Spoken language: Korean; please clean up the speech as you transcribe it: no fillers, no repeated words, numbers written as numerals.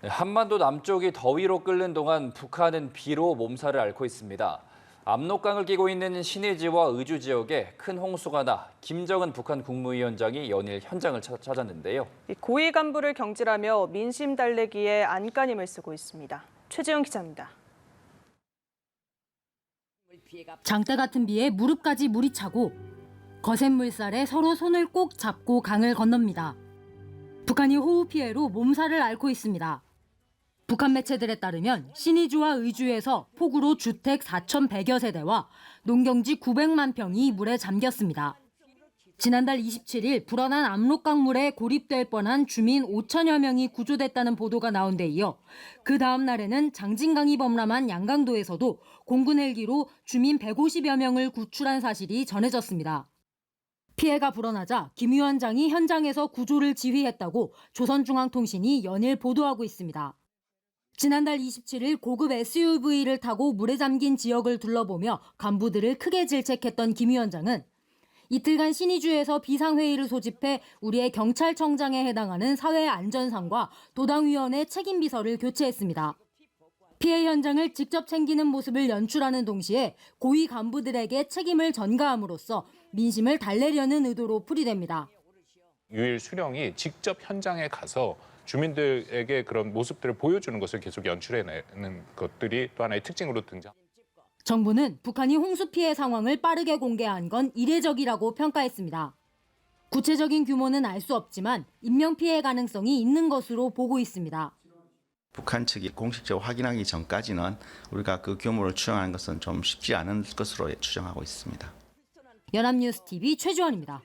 한반도 남쪽이 더위로 끓는 동안 북한은 비로 몸살을 앓고 있습니다. 압록강을 끼고 있는 신의지와 의주 지역에 큰 홍수가 나 김정은 북한 국무위원장이 연일 현장을 찾았는데요. 고위 간부를 경질하며 민심 달래기에 안간힘을 쓰고 있습니다. 최지영 기자입니다. 장대 같은 비에 무릎까지 물이 차고 거센 물살에 서로 손을 꼭 잡고 강을 건넙니다. 북한이 호우 피해로 몸살을 앓고 있습니다. 북한 매체들에 따르면 신의주와 의주에서 폭우로 주택 4,100여 세대와 농경지 900만 평이 물에 잠겼습니다. 지난달 27일 불어난 압록강물에 고립될 뻔한 주민 5천여 명이 구조됐다는 보도가 나온 데 이어 그 다음 날에는 장진강이 범람한 양강도에서도 공군 헬기로 주민 150여 명을 구출한 사실이 전해졌습니다. 피해가 불어나자 김 위원장이 현장에서 구조를 지휘했다고 조선중앙통신이 연일 보도하고 있습니다. 지난달 27일 고급 SUV를 타고 물에 잠긴 지역을 둘러보며 간부들을 크게 질책했던 김 위원장은 이틀간 신의주에서 비상회의를 소집해 우리의 경찰청장에 해당하는 사회안전상과 도당위원회 책임비서를 교체했습니다. 피해 현장을 직접 챙기는 모습을 연출하는 동시에 고위 간부들에게 책임을 전가함으로써 민심을 달래려는 의도로 풀이됩니다. 유일 수령이 직접 현장에 가서 주민들에게 그런 모습들을 보여주는 것을 계속 연출해내는 것들이 또 하나의 특징으로 등장. 정부는 북한이 홍수 피해 상황을 빠르게 공개한 건 이례적이라고 평가했습니다. 구체적인 규모는 알 수 없지만 인명 피해 가능성이 있는 것으로 보고 있습니다. 북한 측이 공식적으로 확인하기 전까지는 우리가 그 규모를 추정하는 것은 좀 쉽지 않은 것으로 추정하고 있습니다. 연합뉴스 TV 최주원입니다.